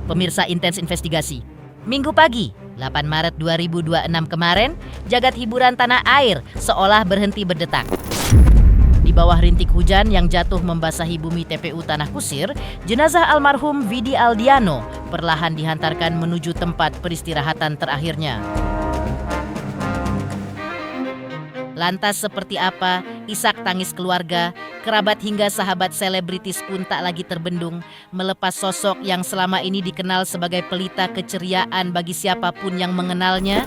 Pemirsa Intens Investigasi. Minggu pagi, 8 Maret 2026 kemarin, jagat hiburan tanah air seolah berhenti berdetak. Di bawah rintik hujan yang jatuh membasahi bumi TPU Tanah Kusir, jenazah almarhum Vidi Aldiano perlahan dihantarkan menuju tempat peristirahatan terakhirnya. Lantas seperti apa isak tangis keluarga, kerabat hingga sahabat selebritis pun tak lagi terbendung melepas sosok yang selama ini dikenal sebagai pelita keceriaan bagi siapapun yang mengenalnya?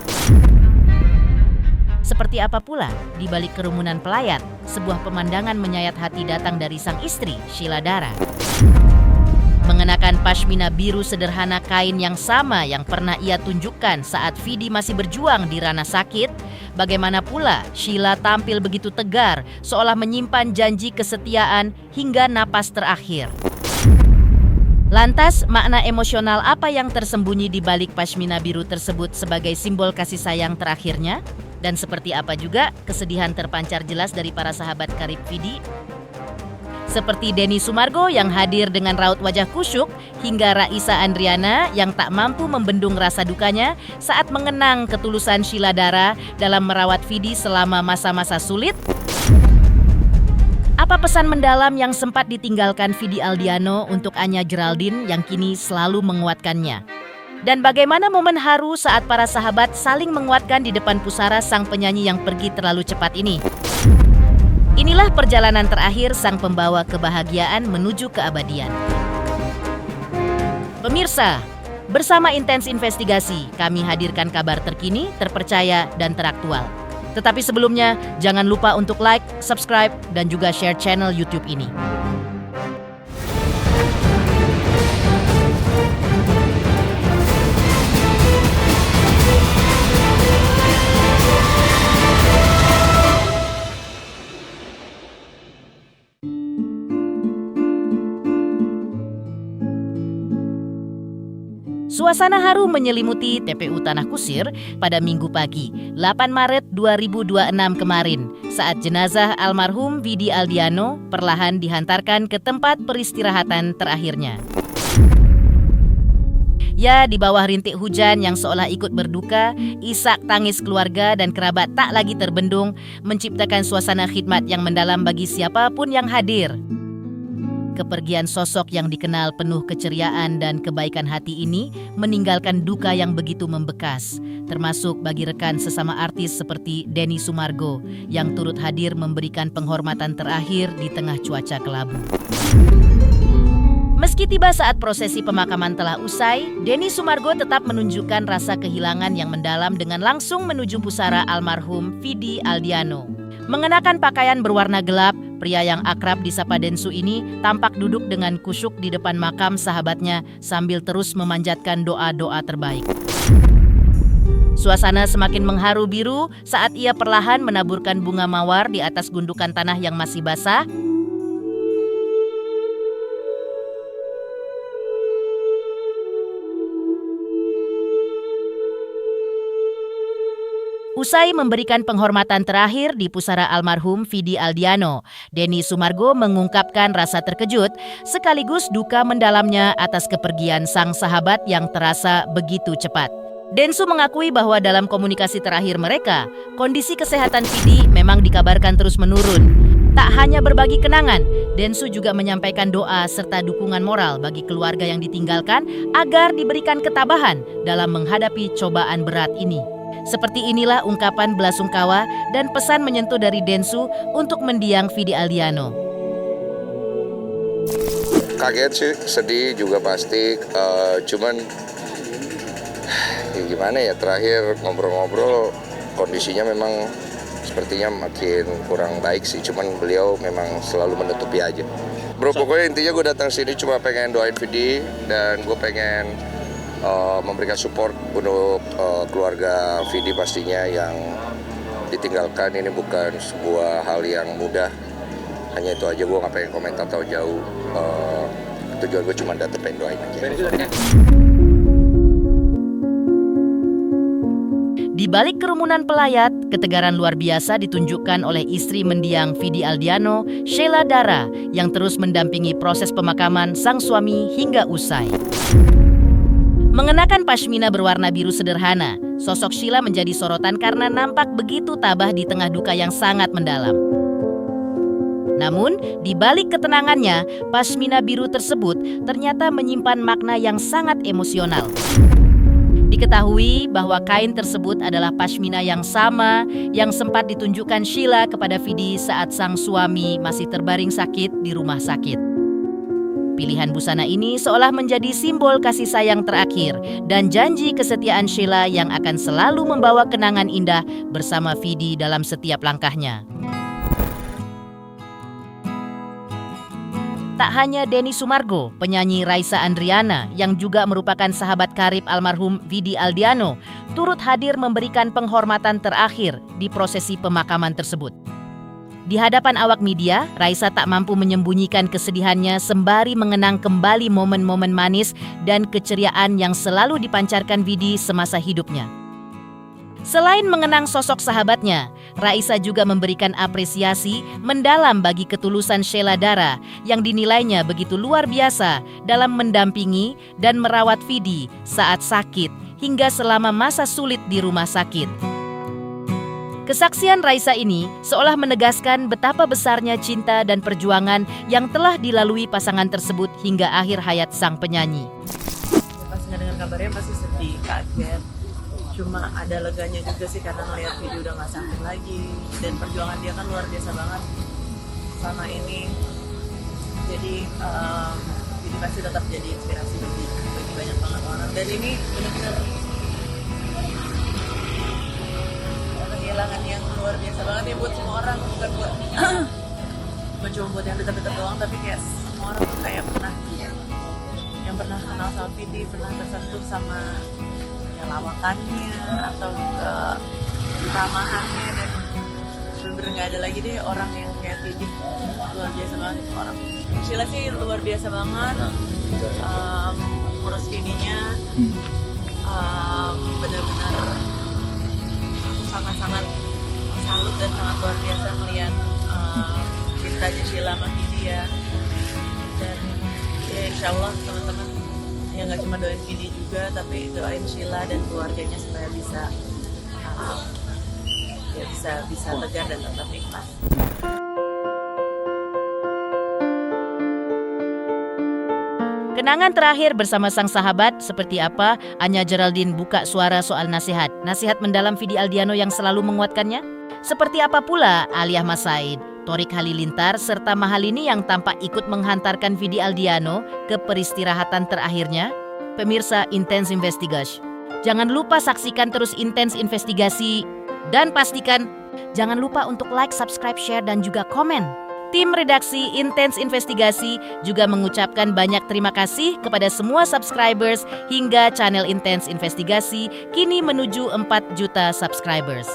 Seperti apa pula di balik kerumunan pelayat, sebuah pemandangan menyayat hati datang dari sang istri, Sheila Dara. Mengenakan pashmina biru sederhana kain yang sama yang pernah ia tunjukkan saat Vidi masih berjuang di ranah sakit, bagaimana pula Sheila tampil begitu tegar, seolah menyimpan janji kesetiaan hingga napas terakhir. Lantas, makna emosional apa yang tersembunyi di balik pashmina biru tersebut sebagai simbol kasih sayang terakhirnya? Dan seperti apa juga kesedihan terpancar jelas dari para sahabat karib Vidi? Seperti Denny Sumargo yang hadir dengan raut wajah kusyuk, hingga Raisa Andriana yang tak mampu membendung rasa dukanya saat mengenang ketulusan Sheila Dara dalam merawat Vidi selama masa-masa sulit. Apa pesan mendalam yang sempat ditinggalkan Vidi Aldiano untuk Anya Geraldine yang kini selalu menguatkannya? Dan bagaimana momen haru saat para sahabat saling menguatkan di depan pusara sang penyanyi yang pergi terlalu cepat ini? Inilah perjalanan terakhir sang pembawa kebahagiaan menuju keabadian. Pemirsa, bersama Intens Investigasi, kami hadirkan kabar terkini, terpercaya, dan teraktual. Tetapi sebelumnya, jangan lupa untuk like, subscribe, dan juga share channel YouTube ini. Suasana haru menyelimuti TPU Tanah Kusir pada Minggu pagi, 8 Maret 2026 kemarin, saat jenazah almarhum Vidi Aldiano perlahan dihantarkan ke tempat peristirahatan terakhirnya. Ya, di bawah rintik hujan yang seolah ikut berduka, isak tangis keluarga dan kerabat tak lagi terbendung, menciptakan suasana khidmat yang mendalam bagi siapapun yang hadir. Kepergian sosok yang dikenal penuh keceriaan dan kebaikan hati ini meninggalkan duka yang begitu membekas, termasuk bagi rekan sesama artis seperti Denny Sumargo yang turut hadir memberikan penghormatan terakhir di tengah cuaca kelabu. Meski tiba saat prosesi pemakaman telah usai, Denny Sumargo tetap menunjukkan rasa kehilangan yang mendalam dengan langsung menuju pusara almarhum Vidi Aldiano. Mengenakan pakaian berwarna gelap, pria yang akrab disapa Densu ini tampak duduk dengan kusyuk di depan makam sahabatnya sambil terus memanjatkan doa-doa terbaik. Suasana semakin mengharu biru saat ia perlahan menaburkan bunga mawar di atas gundukan tanah yang masih basah. Usai memberikan penghormatan terakhir di pusara almarhum Vidi Aldiano, Denny Sumargo mengungkapkan rasa terkejut sekaligus duka mendalamnya atas kepergian sang sahabat yang terasa begitu cepat. Densu mengakui bahwa dalam komunikasi terakhir mereka, kondisi kesehatan Vidi memang dikabarkan terus menurun. Tak hanya berbagi kenangan, Densu juga menyampaikan doa serta dukungan moral bagi keluarga yang ditinggalkan agar diberikan ketabahan dalam menghadapi cobaan berat ini. Seperti inilah ungkapan belasungkawa dan pesan menyentuh dari Densu untuk mendiang Vidi Aldiano. Kaget sih, sedih juga pasti, cuman ya gimana ya, terakhir ngobrol-ngobrol kondisinya memang sepertinya makin kurang baik sih, cuman beliau memang selalu menutupi aja. Bro, pokoknya intinya gue datang sini cuma pengen doain Vidi dan gue pengen memberikan support untuk keluarga Vidi pastinya yang ditinggalkan. Ini bukan sebuah hal yang mudah, hanya itu aja. Gue gak pengen komentar terlalu jauh, tujuan gue cuma datang pengen doain aja. Di balik kerumunan pelayat, ketegaran luar biasa ditunjukkan oleh istri mendiang Vidi Aldiano, Sheila Dara, yang terus mendampingi proses pemakaman sang suami hingga usai. Mengenakan pashmina berwarna biru sederhana, sosok Sheila menjadi sorotan karena nampak begitu tabah di tengah duka yang sangat mendalam. Namun, di balik ketenangannya, pashmina biru tersebut ternyata menyimpan makna yang sangat emosional. Diketahui bahwa kain tersebut adalah pashmina yang sama yang sempat ditunjukkan Sheila kepada Vidi saat sang suami masih terbaring sakit di rumah sakit. Pilihan busana ini seolah menjadi simbol kasih sayang terakhir dan janji kesetiaan Sheila yang akan selalu membawa kenangan indah bersama Vidi dalam setiap langkahnya. Tak hanya Denny Sumargo, penyanyi Raisa Andriana yang juga merupakan sahabat karib almarhum Vidi Aldiano turut hadir memberikan penghormatan terakhir di prosesi pemakaman tersebut. Di hadapan awak media, Raisa tak mampu menyembunyikan kesedihannya sembari mengenang kembali momen-momen manis dan keceriaan yang selalu dipancarkan Vidi semasa hidupnya. Selain mengenang sosok sahabatnya, Raisa juga memberikan apresiasi mendalam bagi ketulusan Sheila Dara yang dinilainya begitu luar biasa dalam mendampingi dan merawat Vidi saat sakit hingga selama masa sulit di rumah sakit. Kesaksian Raisa ini seolah menegaskan betapa besarnya cinta dan perjuangan yang telah dilalui pasangan tersebut hingga akhir hayat sang penyanyi. Pas ngedengar kabarnya pasti sedih, kaget. Cuma ada leganya juga sih karena ngeliat Vidi udah gak sakit lagi. Dan perjuangan dia kan luar biasa banget sama ini. Jadi Vidi pasti tetap jadi inspirasi bagi banyak banget orang. Dan ini benar-benar kehilangan yang luar biasa banget ya buat semua orang, bukan cuma buat yang dekat-dekat doang, tapi kayak semua orang tuh kayak pernah kenal sama Vidi, pernah tersentuh sama lawakannya atau keramahannya, dan bener-bener nggak ada lagi deh orang yang kayak Vidi. Luar biasa banget orang. Sheila sih luar biasa banget, ngurus Vidinya benar-benar sangat-sangat salut dan sangat luar biasa melihat cintanya Sheila sama Vidi ya. Dan ya insya Allah teman-teman ya nggak cuma doain Vidi juga, tapi doain Sheila dan keluarganya supaya bisa tegar dan tetap ikhlas. Kenangan terakhir bersama sang sahabat seperti apa? Anya Geraldine buka suara soal nasihat mendalam Vidi Aldiano yang selalu menguatkannya. Seperti apa pula Alia Mas Said, Thorik Halilintar serta Mahalini yang tampak ikut menghantarkan Vidi Aldiano ke peristirahatan terakhirnya. Pemirsa Intens Investigasi, jangan lupa saksikan terus Intens Investigasi dan pastikan jangan lupa untuk like, subscribe, share dan juga komen. Tim redaksi Intens Investigasi juga mengucapkan banyak terima kasih kepada semua subscribers hingga channel Intens Investigasi kini menuju 4 juta subscribers.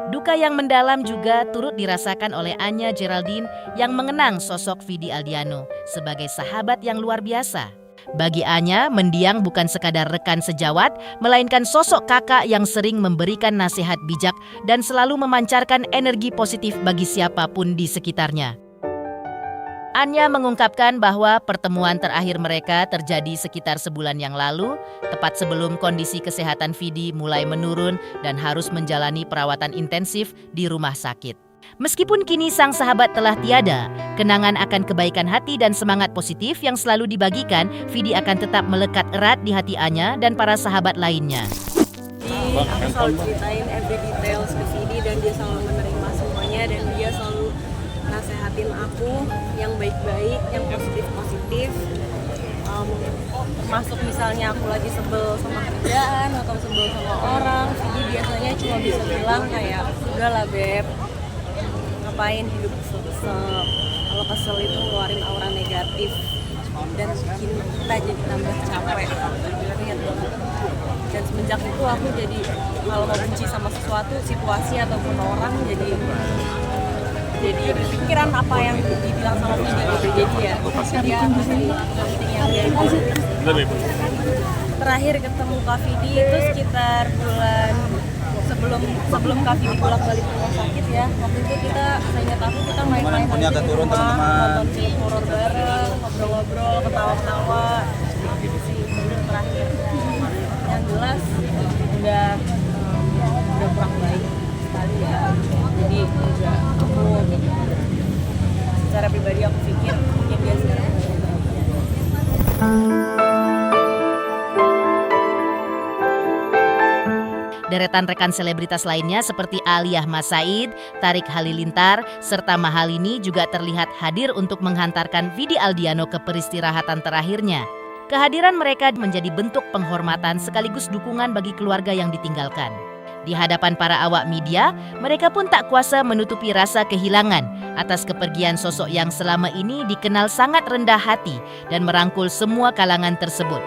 Duka yang mendalam juga turut dirasakan oleh Anya Geraldine yang mengenang sosok Vidi Aldiano sebagai sahabat yang luar biasa. Bagi Anya, mendiang bukan sekadar rekan sejawat, melainkan sosok kakak yang sering memberikan nasihat bijak dan selalu memancarkan energi positif bagi siapapun di sekitarnya. Anya mengungkapkan bahwa pertemuan terakhir mereka terjadi sekitar sebulan yang lalu, tepat sebelum kondisi kesehatan Vidi mulai menurun dan harus menjalani perawatan intensif di rumah sakit. Meskipun kini sang sahabat telah tiada, kenangan akan kebaikan hati dan semangat positif yang selalu dibagikan, Vidi akan tetap melekat erat di hati Anya dan para sahabat lainnya. Aku selalu ceritain every details ke Vidi dan dia selalu menerima semuanya, dan dia selalu nasehatin aku yang baik-baik, yang positif-positif. Masuk misalnya aku lagi sebel sama kerjaan atau sebel sama orang, Vidi biasanya cuma bisa bilang kayak, udahlah Beb, ngapain hidup kesel-kesel, kalau kesel itu ngeluarin aura negatif dan bikin kita jadi tambah capek. Dan semenjak itu aku jadi kalau mau benci sama sesuatu, situasi ataupun orang, jadi jadi pikiran apa yang dibilang sama Vidi gitu. Jadi ya dia masih penting yang dia terakhir ketemu Kak Vidi itu sekitar bulan sebelum Kak Vidi bolak-balik ke rumah sakit ya. Waktu itu saya ingat kita main-main aja di rumah, nonton film horor bareng, ngobrol-ngobrol, ketawa-ketawa gitu sih. Itu terakhir. Yang jelas udah kurang baik sekali ya. Jadi juga aku secara pribadi aku pikir mungkin dia sekarang Deretan rekan selebritas lainnya seperti Aliyah Mas Said, Tarik Halilintar, serta Mahalini juga terlihat hadir untuk menghantarkan Vidi Aldiano ke peristirahatan terakhirnya. Kehadiran mereka menjadi bentuk penghormatan sekaligus dukungan bagi keluarga yang ditinggalkan. Di hadapan para awak media, mereka pun tak kuasa menutupi rasa kehilangan atas kepergian sosok yang selama ini dikenal sangat rendah hati dan merangkul semua kalangan tersebut.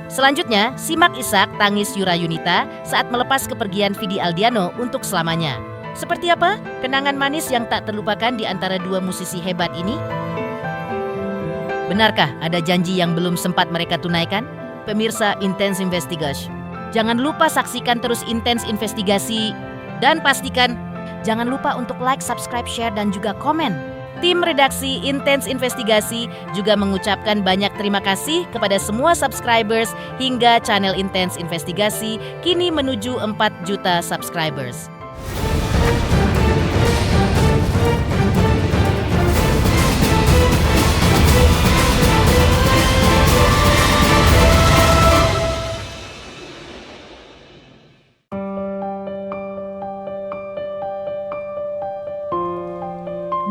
Selanjutnya, simak isak tangis Yurayunita saat melepas kepergian Vidi Aldiano untuk selamanya. Seperti apa kenangan manis yang tak terlupakan di antara dua musisi hebat ini? Benarkah ada janji yang belum sempat mereka tunaikan? Pemirsa Intens Investigasi, jangan lupa saksikan terus Intens Investigasi dan pastikan jangan lupa untuk like, subscribe, share, dan juga komen. Tim redaksi Intens Investigasi juga mengucapkan banyak terima kasih kepada semua subscribers hingga channel Intens Investigasi kini menuju 4 juta subscribers.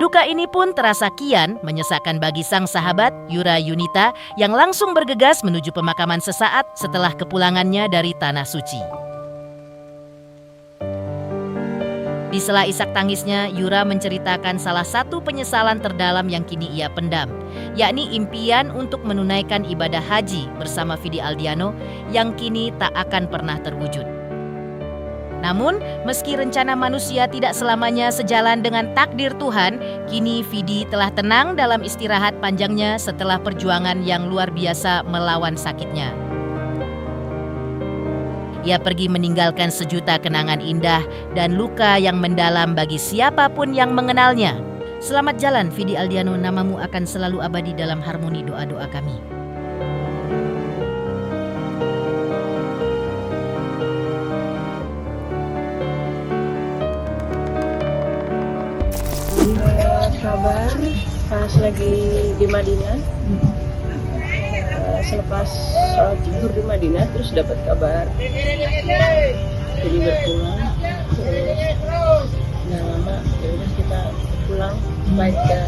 Duka ini pun terasa kian menyesakkan bagi sang sahabat Yurayunita yang langsung bergegas menuju pemakaman sesaat setelah kepulangannya dari Tanah Suci. Di sela isak tangisnya, Yura menceritakan salah satu penyesalan terdalam yang kini ia pendam, yakni impian untuk menunaikan ibadah haji bersama Vidi Aldiano yang kini tak akan pernah terwujud. Namun, meski rencana manusia tidak selamanya sejalan dengan takdir Tuhan, kini Vidi telah tenang dalam istirahat panjangnya setelah perjuangan yang luar biasa melawan sakitnya. Ia pergi meninggalkan sejuta kenangan indah dan luka yang mendalam bagi siapapun yang mengenalnya. Selamat jalan Vidi Aldiano, namamu akan selalu abadi dalam harmoni doa-doa kami. Kabar pas lagi di Madinah, selepas sholat zuhur di Madinah terus dapat kabar jadi berpulang, terus nggak lama yaudah kita pulang flight ke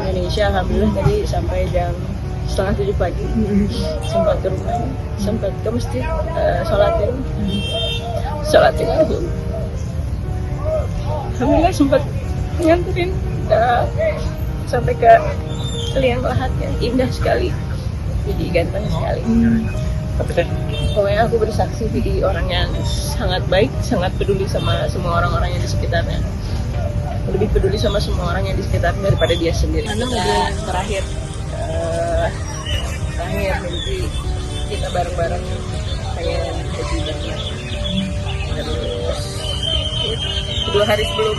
Indonesia. Alhamdulillah tadi sampai jam 6:30 pagi sempat ke rumah, sempat ke masjid sholatin alhamdulillah sempat nganterin sampai ke liang lahat yang indah sekali, jadi ganteng sekali. Pokoknya aku bersaksi Vidi orang yang sangat baik, sangat peduli sama semua orang-orang yang di sekitarnya, lebih peduli sama semua orang yang di sekitarnya daripada dia sendiri. Terakhir mimpi kita bareng-bareng kayak haji bareng. Terus 2 hari sebelum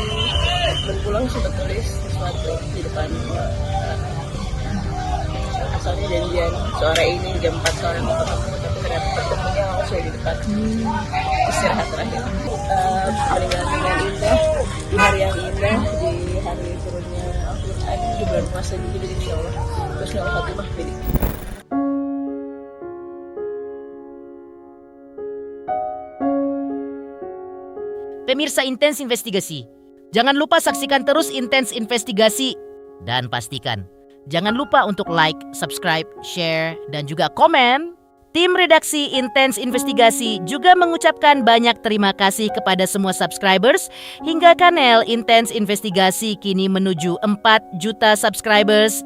berpulang sempat tulis sesuatu di depan asalnya janjian sore ini jam 4 sore mau ketemu, tapi ternyata ketemunya langsung di depan istirahat terakhir. Meninggalkan yang indah di hari yang indah, di hari turunnya Al-Quran di bulan puasa juga, jadi insyaallah terus nggak Fatimah Vidi. Pemirsa Intens Investigasi, jangan lupa saksikan terus Intens Investigasi dan pastikan jangan lupa untuk like, subscribe, share, dan juga komen. Tim redaksi Intens Investigasi juga mengucapkan banyak terima kasih kepada semua subscribers hingga kanal Intens Investigasi kini menuju 4 juta subscribers.